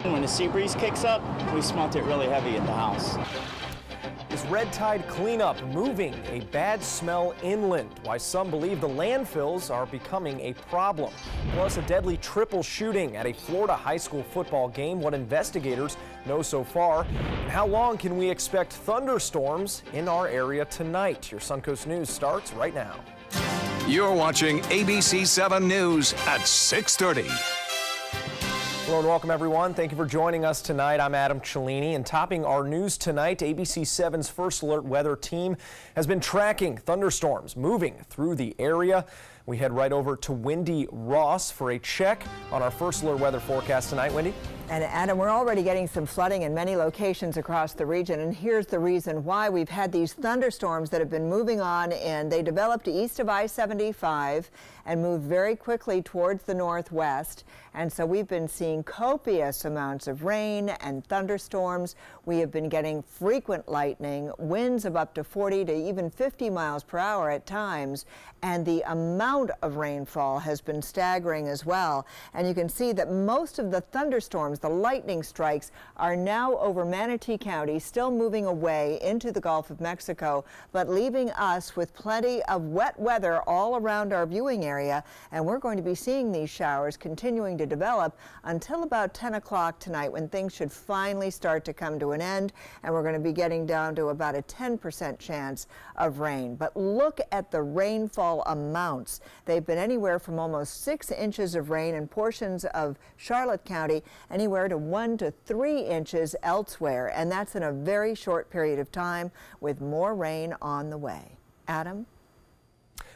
When the sea breeze kicks up, we smelt it really heavy at the house. Is red tide cleanup moving a bad smell inland? Why some believe the landfills are becoming a problem. Plus, a deadly triple shooting at a Florida high school football game. What investigators know so far. And how long can we expect thunderstorms in our area tonight? Your Suncoast News starts right now. You're watching ABC 7 News at 6:30. Hello and welcome, everyone. Thank you for joining us tonight. I'm Adam Cellini, and topping our news tonight, ABC 7's First Alert weather team has been tracking thunderstorms moving through the area. We head right over to Wendy Ross for a check on our First Alert weather forecast tonight. Wendy? And Adam, we're already getting some flooding in many locations across the region, and here's the reason why. We've had these thunderstorms that have been moving on, and they developed east of I-75 and moved very quickly towards the northwest. And so we've been seeing copious amounts of rain and thunderstorms. We have been getting frequent lightning, winds of up to 40 to even 50 miles per hour at times, and the amount of rainfall has been staggering as well. And you can see that most of the thunderstorms, the lightning strikes, are now over Manatee County, still moving away into the Gulf of Mexico, but leaving us with plenty of wet weather all around our viewing area. And we're going to be seeing these showers continuing to develop until about 10 o'clock tonight, when things should finally start to come to an end, and we're going to be getting down to about a 10% chance of rain. But look at the rainfall amounts. They've been anywhere from almost 6 inches of rain in portions of Charlotte County, anywhere to 1 to 3 inches elsewhere, and that's in a very short period of time, with more rain on the way. Adam?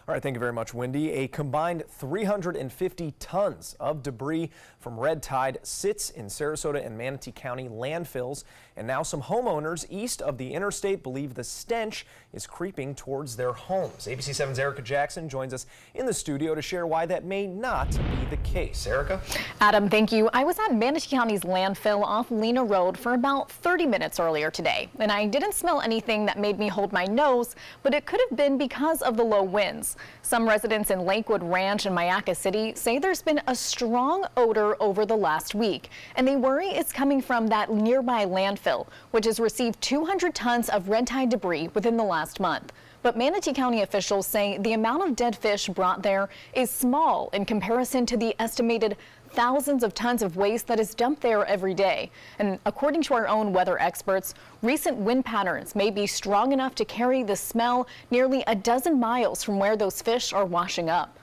All right, thank you very much, Wendy. A combined 350 tons of debris from red tide sits in Sarasota and Manatee County landfills, and now some homeowners east of the interstate believe the stench is creeping towards their homes. ABC 7's Erica Jackson joins us in the studio to share why that may not be the case. Erica? Adam, thank you. I was at Manatee County's landfill off Lena Road for about 30 minutes earlier today, and I didn't smell anything that made me hold my nose, but it could have been because of the low winds. Some residents in Lakewood Ranch and Mayaca City say there's been a strong odor over the last week, and they worry it's coming from that nearby landfill, which has received 200 tons of red tide debris within the last month. But Manatee County officials say the amount of dead fish brought there is small in comparison to the estimated thousands of tons of waste that is dumped there every day. And according to our own weather experts, recent wind patterns may be strong enough to carry the smell nearly a dozen miles from where those fish are washing up.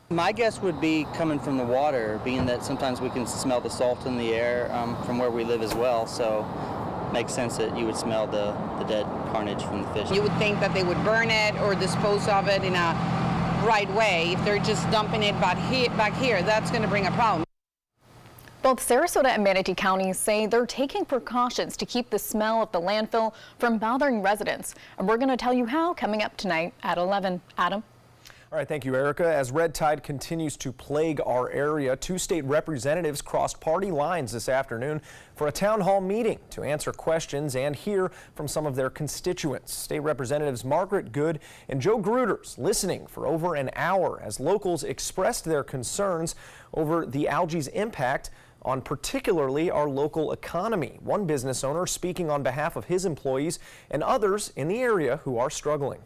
My guess would be coming from the water, being that sometimes we can smell the salt in the air from where we live as well. So it makes sense that you would smell the dead carnage from the fish. You would think that they would burn it or dispose of it in a right way. If they're just dumping it back here, that's going to bring a problem. Both Sarasota and Manatee counties say they're taking precautions to keep the smell of the landfill from bothering residents. And we're going to tell you how coming up tonight at 11. Adam? All right, thank you, Erica. As red tide continues to plague our area, 2 state representatives crossed party lines this afternoon for a town hall meeting to answer questions and hear from some of their constituents. State Representatives Margaret Good and Joe Gruters listening for over an hour as locals expressed their concerns over the algae's impact on particularly our local economy. One business owner speaking on behalf of his employees and others in the area who are struggling.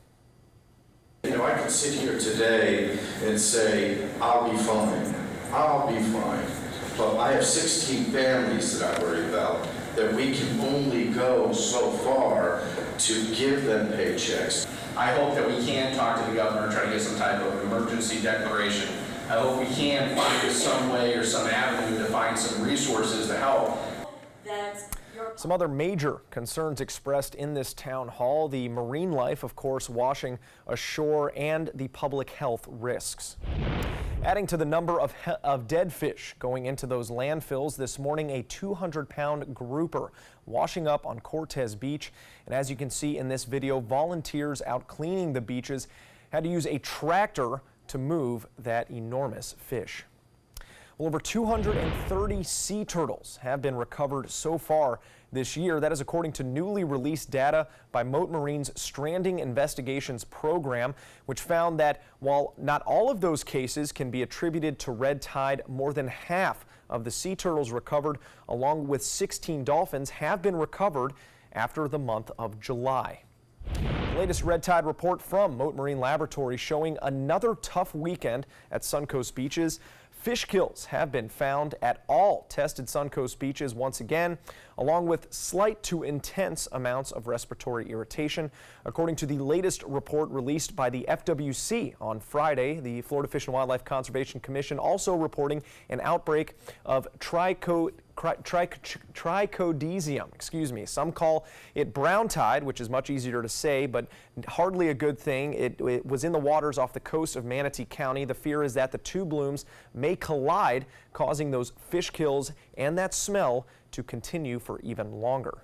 You know, I could sit here today and say, I'll be fine, but I have 16 families that I worry about, that we can only go so far to give them paychecks. I hope that we can talk to the governor and try to get some type of emergency declaration. I hope we can find some way or some avenue to find some resources to help. Some other major concerns expressed in this town hall: the marine life, of course, washing ashore, and the public health risks. Adding to the number of dead fish going into those landfills this morning, a 200-pound grouper washing up on Cortez Beach. And as you can see in this video, volunteers out cleaning the beaches had to use a tractor to move that enormous fish. Well, over 230 sea turtles have been recovered so far this year. That is according to newly released data by Mote Marine's Stranding Investigations Program, which found that while not all of those cases can be attributed to red tide, more than half of the sea turtles recovered, along with 16 dolphins, have been recovered after the month of July. The latest red tide report from Mote Marine Laboratory showing another tough weekend at Suncoast beaches. Fish kills have been found at all tested Suncoast beaches once again, along with slight to intense amounts of respiratory irritation. According to the latest report released by the FWC on Friday, the Florida Fish and Wildlife Conservation Commission also reporting an outbreak of trichodesium. Some call it brown tide, which is much easier to say, but hardly a good thing. It was in the waters off the coast of Manatee County. The fear is that the two blooms may collide, causing those fish kills and that smell to continue for even longer.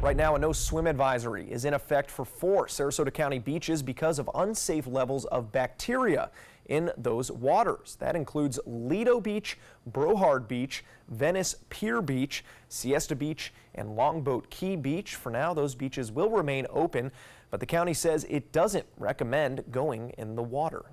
Right now, a no swim advisory is in effect for 4 Sarasota County beaches because of unsafe levels of bacteria in those waters. That includes Lido Beach, Brohard Beach, Venice Pier Beach, Siesta Beach, and Longboat Key Beach. For now, those beaches will remain open, but the county says it doesn't recommend going in the water.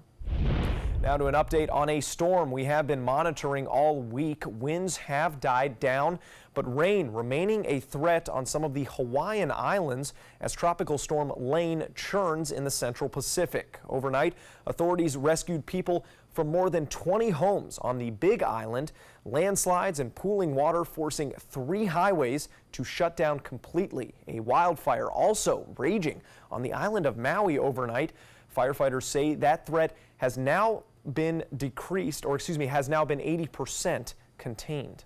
Now to an update on a storm we have been monitoring all week. Winds have died down, but rain remaining a threat on some of the Hawaiian Islands as Tropical Storm Lane churns in the Central Pacific. Overnight, authorities rescued people from more than 20 homes on the Big Island. Landslides and pooling water forcing 3 highways to shut down completely. A wildfire also raging on the island of Maui overnight. Firefighters say that threat has now been has now been 80% contained.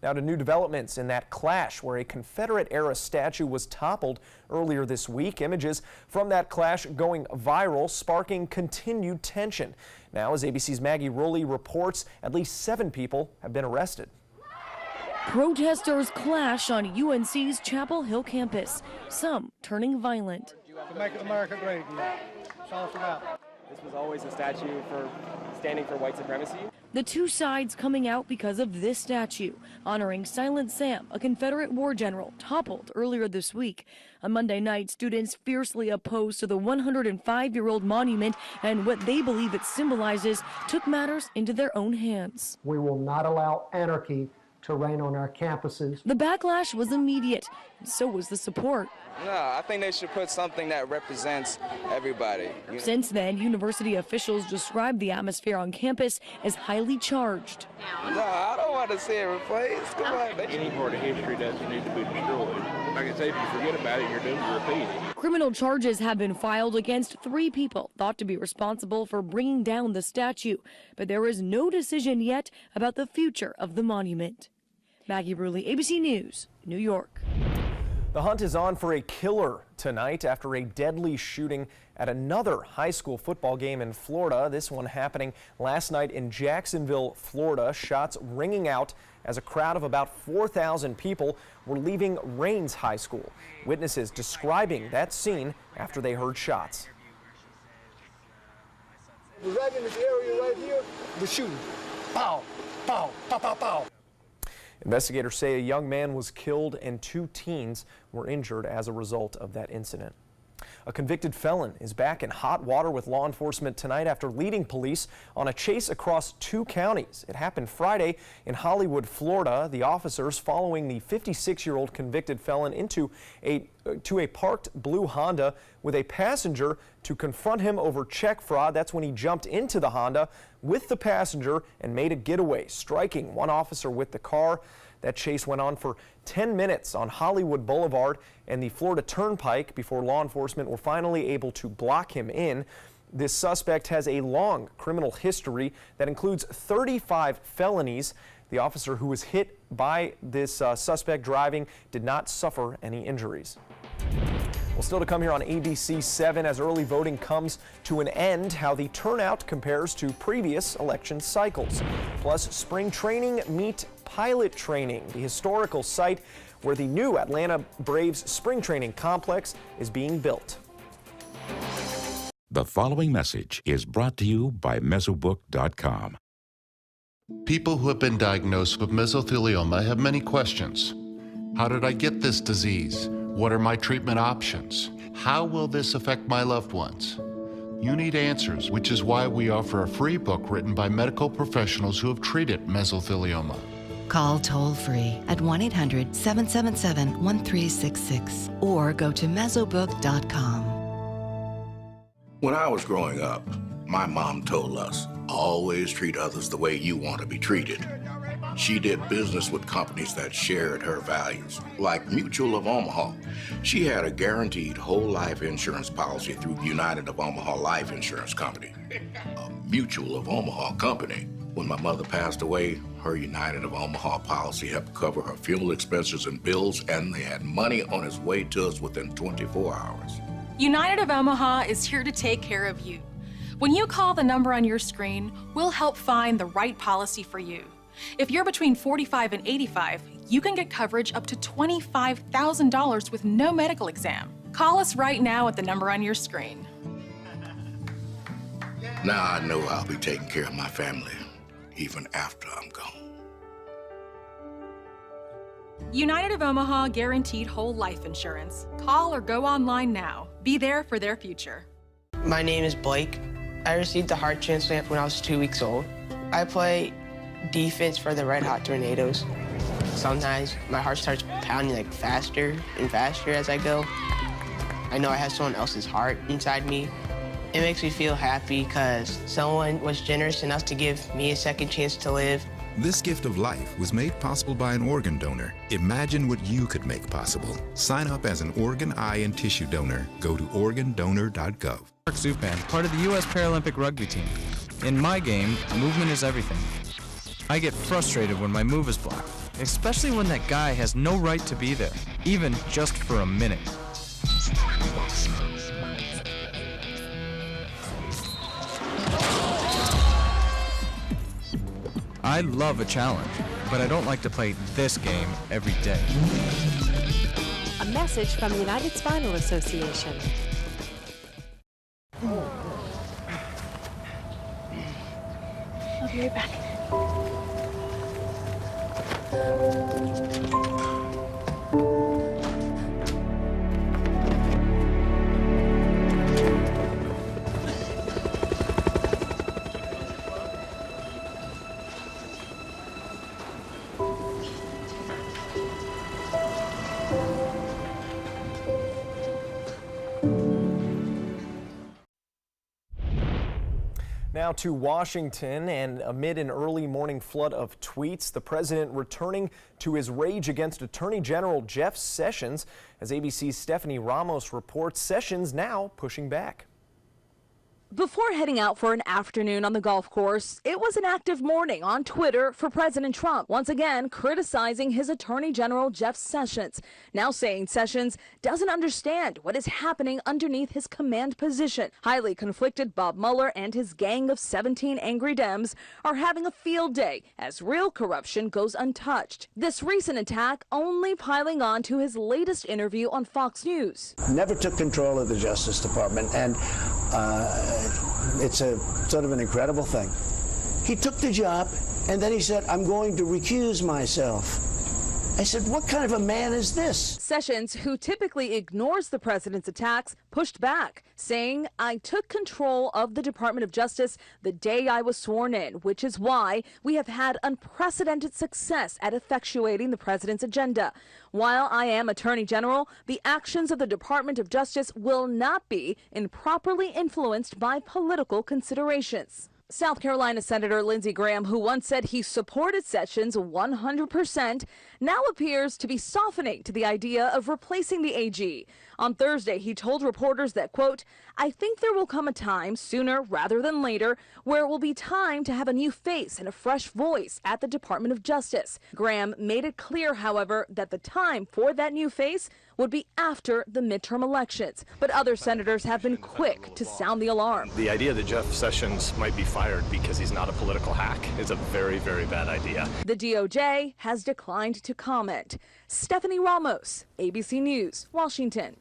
Now to new developments in that clash where a Confederate-era statue was toppled earlier this week. Images from that clash going viral, sparking continued tension. Now, as ABC's Maggie Rowley reports, at least 7 people have been arrested. Protesters clash on UNC's Chapel Hill campus, some turning violent. To make America great again. That's all it's about. This was always a statue for standing for white supremacy. The two sides coming out because of this statue, honoring Silent Sam, a Confederate war general, toppled earlier this week. On Monday night, students fiercely opposed to the 105-year-old monument and what they believe it symbolizes took matters into their own hands. We will not allow anarchy to reign on our campuses. The backlash was immediate, and so was the support. No, I think they should put something that represents everybody. Since then, university officials described the atmosphere on campus as highly charged. No, I don't want to see it replaced. Come on. Any part of history doesn't need to be destroyed. Like I say, if you forget about it, you're doomed to repeat it. Criminal charges have been filed against 3 people thought to be responsible for bringing down the statue, but there is no decision yet about the future of the monument. Maggie Rowley, ABC News, New York. The hunt is on for a killer tonight after a deadly shooting at another high school football game in Florida. This one happening last night in Jacksonville, Florida. Shots ringing out as a crowd of about 4,000 people were leaving Rains High School. Witnesses describing that scene after they heard shots. Right in this area right here, the shooting. Pow, pow, pow, pow, pow. Investigators say a young man was killed and 2 teens were injured as a result of that incident. A convicted felon is back in hot water with law enforcement tonight after leading police on a chase across 2 counties. It happened Friday in Hollywood, Florida. The officers following the 56-year-old convicted felon into a parked blue Honda with a passenger to confront him over check fraud. That's when he jumped into the Honda with the passenger and made a getaway, striking one officer with the car. That chase went on for 10 minutes on Hollywood Boulevard and the Florida Turnpike before law enforcement were finally able to block him in. This suspect has a long criminal history that includes 35 felonies. The officer who was hit by this suspect driving did not suffer any injuries. Well, still to come here on ABC 7 as early voting comes to an end, how the turnout compares to previous election cycles. Plus, spring training meet pilot training, the historical site where the new Atlanta Braves spring training complex is being built. The following message is brought to you by Mesobook.com. People who have been diagnosed with mesothelioma have many questions. How did I get this disease? What are my treatment options? How will this affect my loved ones? You need answers, which is why we offer a free book written by medical professionals who have treated mesothelioma. Call toll-free at 1-800-777-1366 or go to mesobook.com. When I was growing up, my mom told us, always treat others the way you want to be treated. She did business with companies that shared her values, like Mutual of Omaha. She had a guaranteed whole life insurance policy through United of Omaha Life Insurance Company, a Mutual of Omaha company. When my mother passed away, her United of Omaha policy helped cover her funeral expenses and bills, and they had money on its way to us within 24 hours. United of Omaha is here to take care of you. When you call the number on your screen, we'll help find the right policy for you. If you're between 45 and 85, you can get coverage up to $25,000 with no medical exam. Call us right now at the number on your screen. Now I know I'll be taking care of my family, even after I'm gone. United of Omaha guaranteed whole life insurance. Call or go online now. Be there for their future. My name is Blake. I received a heart transplant when I was 2 weeks old. I play defense for the Red Hot Tornadoes. Sometimes my heart starts pounding like faster and faster as I go. I know I have someone else's heart inside me. It makes me feel happy because someone was generous enough to give me a second chance to live. This gift of life was made possible by an organ donor. Imagine what you could make possible. Sign up as an organ, eye, and tissue donor. Go to organdonor.gov. Mark Zupan, part of the U.S. Paralympic rugby team. In my game, movement is everything. I get frustrated when my move is blocked, especially when that guy has no right to be there, even just for a minute. I love a challenge, but I don't like to play this game every day. A message from the United Spinal Association. I'll be right back. Now to Washington, and amid an early morning flood of tweets, the president returning to his rage against Attorney General Jeff Sessions. As ABC's Stephanie Ramos reports, Sessions now pushing back. Before heading out for an afternoon on the golf course, it was an active morning on Twitter for President Trump, once again criticizing his Attorney General Jeff Sessions, now saying Sessions doesn't understand what is happening underneath his command position. Highly conflicted Bob Mueller and his gang of 17 angry Dems are having a field day as real corruption goes untouched. This recent attack only piling on to his latest interview on Fox News. Never took control of the Justice Department, and it's a sort of an incredible thing. He took the job, and then he said, I'm going to recuse myself. I said, what kind of a man is this? Sessions, who typically ignores the president's attacks, pushed back, saying, I took control of the Department of Justice the day I was sworn in, which is why we have had unprecedented success at effectuating the president's agenda. While I am Attorney General, the actions of the Department of Justice will not be improperly influenced by political considerations. South Carolina Senator Lindsey Graham, who once said he supported Sessions 100%, now appears to be softening to the idea of replacing the AG. On Thursday, he told reporters that, quote, I think there will come a time sooner rather than later where it will be time to have a new face and a fresh voice at the Department of Justice. Graham made it clear, however, that the time for that new face would be after the midterm elections. But other senators have been quick to sound the alarm. The idea that Jeff Sessions might be fired because he's not a political hack is a very, very bad idea. The DOJ has declined to comment. Stephanie Ramos, ABC News, Washington.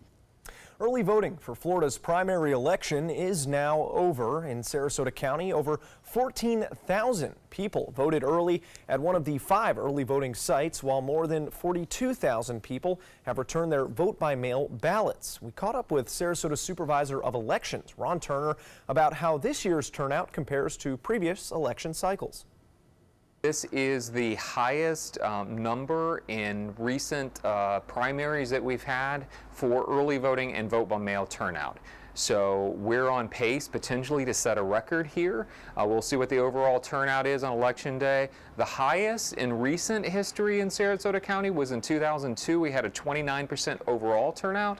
Early voting for Florida's primary election is now over. In Sarasota County, over 14,000 people voted early at one of the 5 early voting sites, while more than 42,000 people have returned their vote-by-mail ballots. We caught up with Sarasota Supervisor of Elections, Ron Turner, about how this year's turnout compares to previous election cycles. This is the highest number in recent primaries that we've had for early voting and vote-by-mail turnout. So we're on pace potentially to set a record here. We'll see what the overall turnout is on Election Day. The highest in recent history in Sarasota County was in 2002. We had a 29% overall turnout,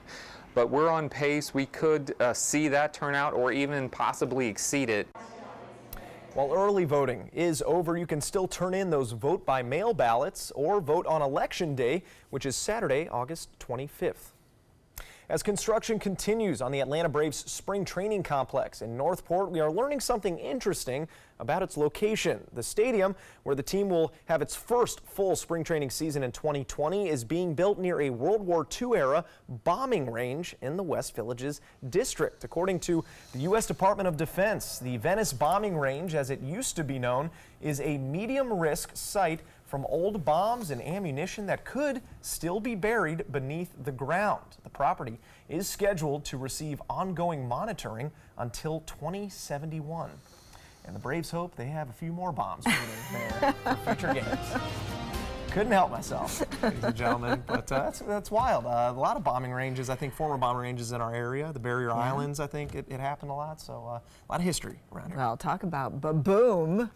but we're on pace. We could see that turnout or even possibly exceed it. While early voting is over, you can still turn in those vote-by-mail ballots or vote on Election Day, which is Saturday, August 25th. As construction continues on the Atlanta Braves spring training complex in Northport, we are learning something interesting about its location. The stadium, where the team will have its first full spring training season in 2020, is being built near a World War II era bombing range in the West Villages district. According to the U.S. Department of Defense, the Venice bombing range, as it used to be known, is a medium-risk site from old bombs and ammunition that could still be buried beneath the ground. The property is scheduled to receive ongoing monitoring until 2071. And the Braves hope they have a few more bombs there for future games. Couldn't help myself, ladies and gentlemen, but that's wild. A lot of bombing ranges, I think former bombing ranges in our area, the Barrier Islands, I think it happened a lot, so a lot of history around here. Well, talk about boom.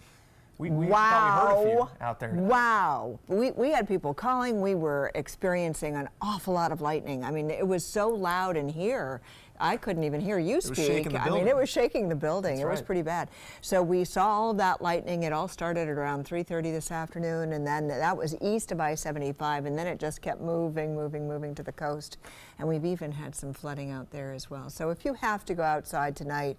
We probably heard a few out there. Wow. We had people calling. We were experiencing an awful lot of lightning. I mean, it was so loud in here. I couldn't even hear you speak. It was shaking the building. I mean, it was shaking the building. That's it was right. pretty bad. So we saw all of that lightning. It all started at around 3:30 this afternoon, and then that was east of I-75, and then it just kept moving to the coast. And we've even had some flooding out there as well. So if you have to go outside tonight,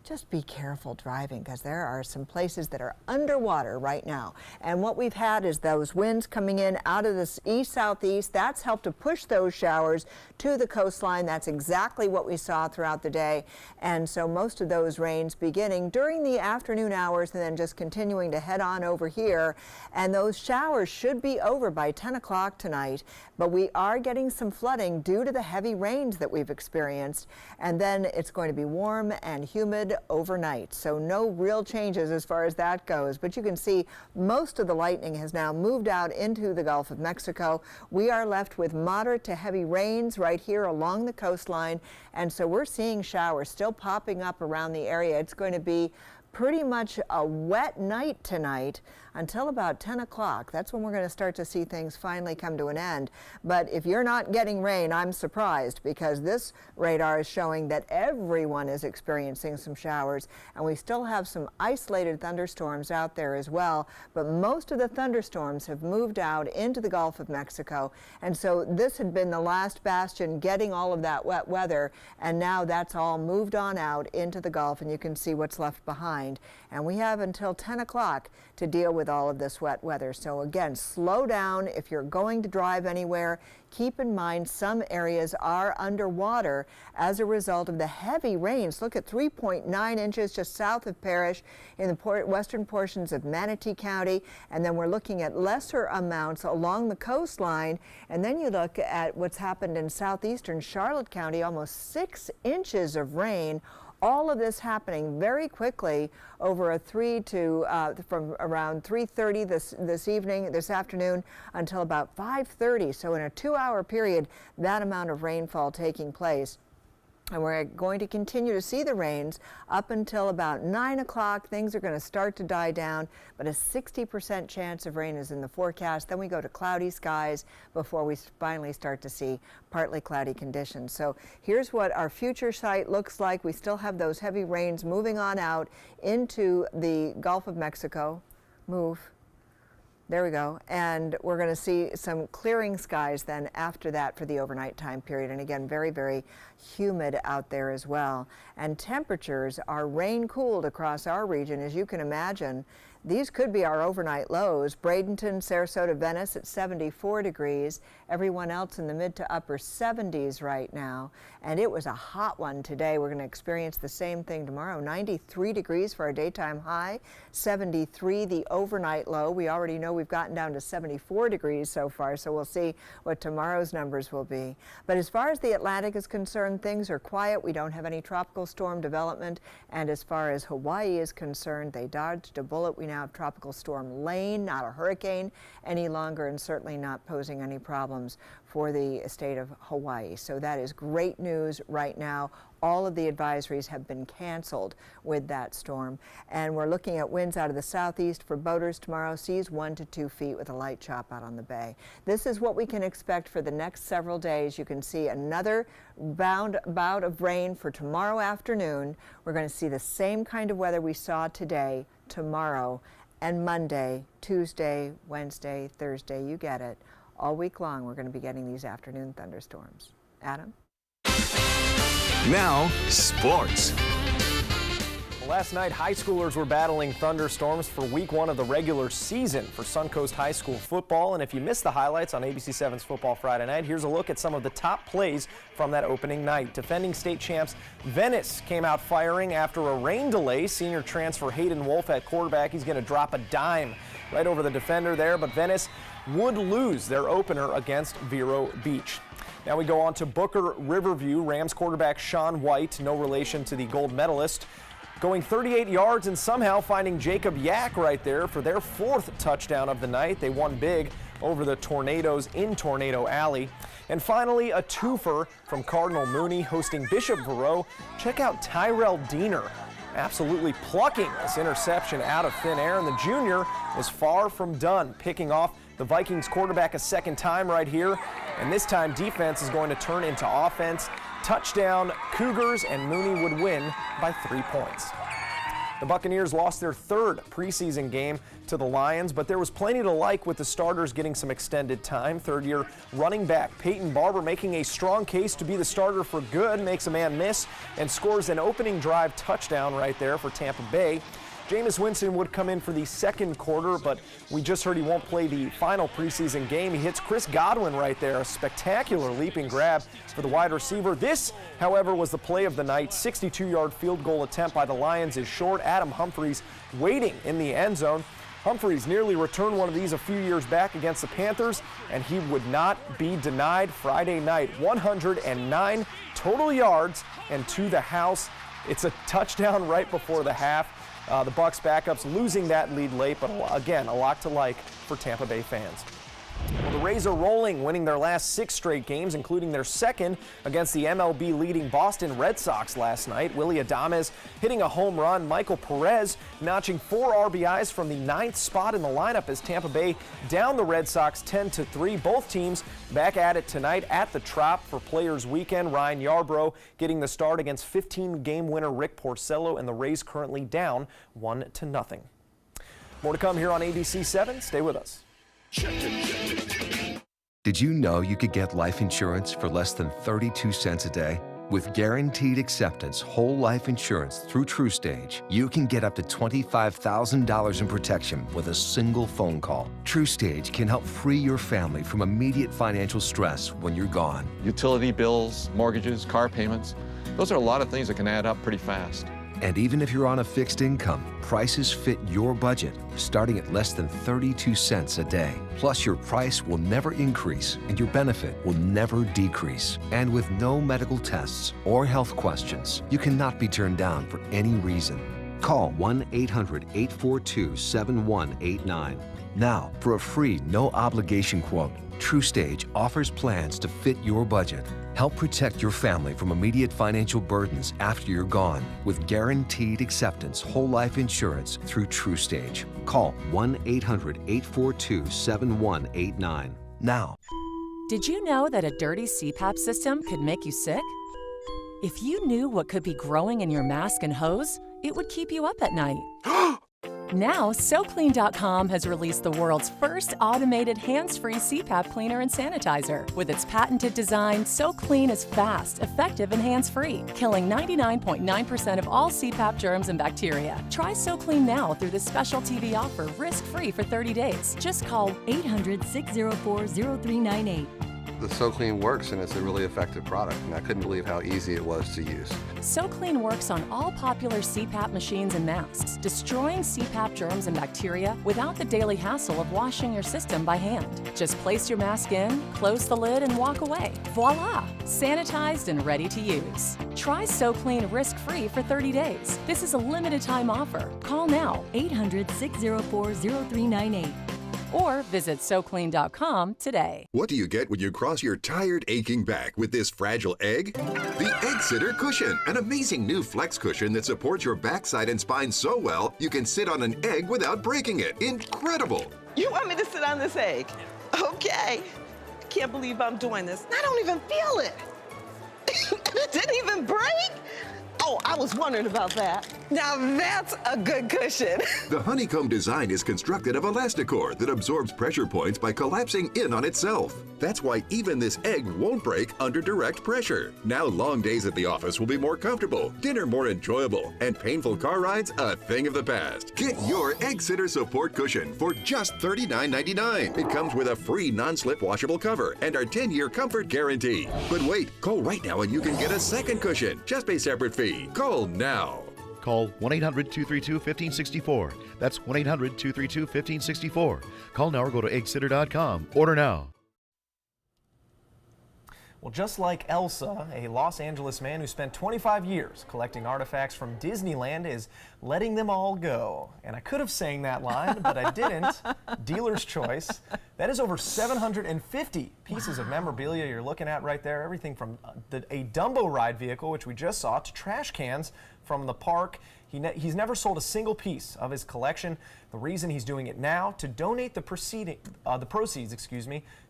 just be careful driving, because there are some places that are underwater right now. And what we've had is those winds coming in out of the east-southeast. That's helped to push those showers to the coastline. That's exactly what we saw throughout the day. And so most of those rains beginning during the afternoon hours and then just continuing to head on over here. And those showers should be over by 10 o'clock tonight. But we are getting some flooding due to the heavy rains that we've experienced. And then it's going to be warm and humid overnight, so no real changes as far as that goes. But you can see most of the lightning has now moved out into the Gulf of Mexico. We are left with moderate to heavy rains right here along the coastline, and so we're seeing showers still popping up around the area. It's going to be pretty much a wet night tonight until about 10 o'clock. That's when we're going to start to see things finally come to an end. But if you're not getting rain, I'm surprised, because this radar is showing that everyone is experiencing some showers, and we still have some isolated thunderstorms out there as well. But most of the thunderstorms have moved out into the Gulf of Mexico, and so this had been the last bastion getting all of that wet weather, and now that's all moved on out into the Gulf, and you can see what's left behind. And we have until 10 o'clock to deal with all of this wet weather. So again, slow down if you're going to drive anywhere. Keep in mind some areas are underwater as a result of the heavy rains. Look at 3.9 inches just south of Parrish in the western portions of Manatee County. And then we're looking at lesser amounts along the coastline. And then you look at what's happened in southeastern Charlotte County, almost 6 inches of rain. All of this happening very quickly over a from around 3:30 this afternoon until about 5:30. So in a 2-hour period, that amount of rainfall taking place. And we're going to continue to see the rains up until about 9 o'clock. Things are going to start to die down, but a 60% chance of rain is in the forecast. Then we go to cloudy skies before we finally start to see partly cloudy conditions. So here's what our future site looks like. We still have those heavy rains moving on out into the Gulf of Mexico. There we go. And we're going to see some clearing skies then after that for the overnight time period. And again, very, very humid out there as well. And temperatures are rain cooled across our region. As you can imagine, These could be our overnight lows. Bradenton, Sarasota, Venice at 74 degrees. Everyone else in the mid to upper 70s right now. And it was a hot one today. We're going to experience the same thing tomorrow. 93 degrees for our daytime high, 73 the overnight low. We already know we've gotten down to 74 degrees so far, so we'll see what tomorrow's numbers will be. But as far as the Atlantic is concerned, things are quiet. We don't have any tropical storm development. And as far as Hawaii is concerned, they dodged a bullet. We now have Tropical Storm Lane, not a hurricane any longer, and certainly not posing any problems for the state of Hawaii. So that is great news right now. All of the advisories have been canceled with that storm. And we're looking at winds out of the southeast for boaters tomorrow, seas 1 to 2 feet with a light chop out on the bay. This is what we can expect for the next several days. You can see another bout of rain for tomorrow afternoon. We're going to see the same kind of weather we saw today, tomorrow, and Monday, Tuesday, Wednesday, Thursday, you get it. All week long, we're going to be getting these afternoon thunderstorms. Adam? Now, sports. Last night, high schoolers were battling thunderstorms for week 1 of the regular season for Suncoast High School football. And if you missed the highlights on ABC7's Football Friday Night, here's a look at some of the top plays from that opening night. Defending state champs Venice came out firing after a rain delay. Senior transfer Hayden Wolf at quarterback. He's going to drop a dime right over the defender there, but Venice would lose their opener against Vero Beach. Now we go on to Booker Riverview. Rams quarterback Sean White, no relation to the gold medalist, going 38 yards and somehow finding Jacob Yak right there for their 4th touchdown of the night. They won big over the Tornadoes in Tornado Alley. And finally, a twofer from Cardinal Mooney hosting Bishop Verot. Check out Tyrell Diener absolutely plucking this interception out of thin air, and the junior is far from done, picking off the Vikings quarterback a second time right here. And this time defense is going to turn into offense. Touchdown Cougars, and Mooney would win by 3 points. The Buccaneers lost their 3rd preseason game to the Lions, but there was plenty to like with the starters getting some extended time. 3rd-year running back Peyton Barber making a strong case to be the starter for good, makes a man miss, and scores an opening drive touchdown right there for Tampa Bay. Jameis Winston would come in for the 2nd quarter, but we just heard he won't play the final preseason game. He hits Chris Godwin right there, a spectacular leaping grab for the wide receiver. This, however, was the play of the night. 62-yard field goal attempt by the Lions is short. Adam Humphries waiting in the end zone. Humphries nearly returned one of these a few years back against the Panthers, and he would not be denied Friday night. 109 total yards and to the house. It's a touchdown right before the half. The Bucs backups losing that lead late, but again, a lot to like for Tampa Bay fans. Well, the Rays are rolling, winning their last 6 straight games, including their 2nd against the MLB leading Boston Red Sox last night. Willy Adames hitting a home run. Michael Perez notching 4 RBIs from the 9th spot in the lineup as Tampa Bay down the Red Sox 10-3. Both teams back at it tonight at the Trop for Players Weekend. Ryan Yarbrough getting the start against 15-game winner Rick Porcello, and the Rays currently down 1-0. More to come here on ABC7. Stay with us. Did you know you could get life insurance for less than 32 cents a day? With Guaranteed Acceptance whole life insurance through TruStage, you can get up to $25,000 in protection with a single phone call. TruStage can help free your family from immediate financial stress when you're gone. Utility bills, mortgages, car payments, those are a lot of things that can add up pretty fast. And even if you're on a fixed income, prices fit your budget, starting at less than 32 cents a day. Plus, your price will never increase and your benefit will never decrease. And with no medical tests or health questions, you cannot be turned down for any reason. Call 1-800-842-7189. Now, for a free, no-obligation quote, TruStage offers plans to fit your budget. Help protect your family from immediate financial burdens after you're gone with Guaranteed Acceptance whole life insurance through TruStage. Call 1-800-842-7189 now. Did you know that a dirty CPAP system could make you sick? If you knew what could be growing in your mask and hose, it would keep you up at night. Now, SoClean.com has released the world's first automated hands-free CPAP cleaner and sanitizer. With its patented design, SoClean is fast, effective, and hands-free, killing 99.9% of all CPAP germs and bacteria. Try SoClean now through this special TV offer, risk-free for 30 days. Just call 800-604-0398. The SoClean works, and it's a really effective product, and I couldn't believe how easy it was to use. SoClean works on all popular CPAP machines and masks, destroying CPAP germs and bacteria without the daily hassle of washing your system by hand. Just place your mask in, close the lid, and walk away. Voila! Sanitized and ready to use. Try SoClean risk-free for 30 days. This is a limited-time offer. Call now, 800-604-0398. Or visit SoClean.com today. What do you get when you cross your tired, aching back with this fragile egg? The Egg Sitter Cushion, an amazing new flex cushion that supports your backside and spine so well you can sit on an egg without breaking it. Incredible! You want me to sit on this egg? Okay. I can't believe I'm doing this. I don't even feel it. It didn't even break? Oh, I was wondering about that. Now that's a good cushion. The honeycomb design is constructed of Elasticor that absorbs pressure points by collapsing in on itself. That's why even this egg won't break under direct pressure. Now long days at the office will be more comfortable, dinner more enjoyable, and painful car rides a thing of the past. Get your Egg Sitter Support Cushion for just $39.99. It comes with a free non-slip washable cover and our 10-year comfort guarantee. But wait, call right now and you can get a second cushion. Just pay separate fee. Call now. Call 1-800-232-1564. That's 1-800-232-1564. Call now or go to eggsitter.com. Order now. Well, just like Elsa, a Los Angeles man who spent 25 years collecting artifacts from Disneyland is letting them all go. And I could have sang that line, but I didn't. Dealer's choice. That is over 750 pieces of memorabilia you're looking at right there. Everything from a Dumbo ride vehicle, which we just saw, to trash cans from the park. He's never sold a single piece of his collection. The reason he's doing it now, to donate the proceeds,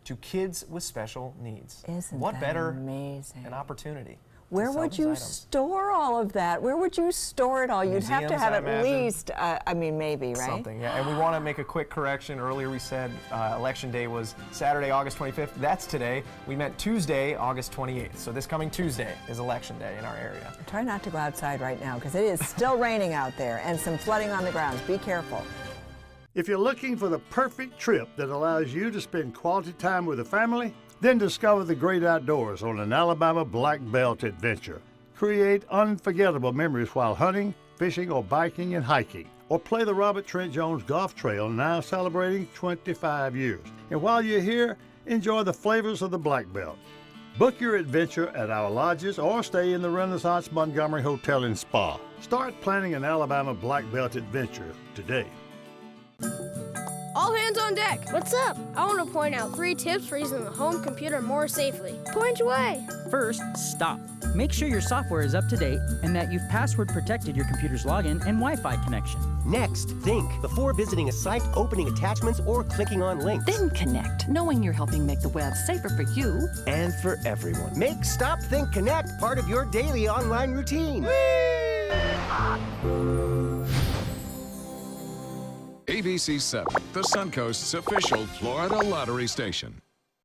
to kids with special needs. Isn't what that better amazing? An opportunity? Where would you store all of that? Where would you store it all? You'd have to have at least, I mean, maybe, right? Something, yeah. And we want to make a quick correction. Earlier we said Election Day was Saturday, August 25th. That's today. We meant Tuesday, August 28th. So this coming Tuesday is Election Day in our area. Try not to go outside right now because it is still raining out there and some flooding on the grounds. Be careful. If you're looking for the perfect trip that allows you to spend quality time with the family, then discover the great outdoors on an Alabama Black Belt adventure. Create unforgettable memories while hunting, fishing, or biking and hiking. Or play the Robert Trent Jones Golf Trail, now celebrating 25 years. And while you're here, enjoy the flavors of the Black Belt. Book your adventure at our lodges or stay in the Renaissance Montgomery Hotel and Spa. Start planning an Alabama Black Belt adventure today. All hands on deck. What's up? I want to point out 3 tips for using the home computer more safely. Point away. First, stop. Make sure your software is up to date and that you've password protected your computer's login and Wi-Fi connection. Next, think before visiting a site, opening attachments, or clicking on links. Then connect, knowing you're helping make the web safer for you and for everyone. Make Stop, Think, Connect part of your daily online routine. ABC 7, the Suncoast's official Florida lottery station.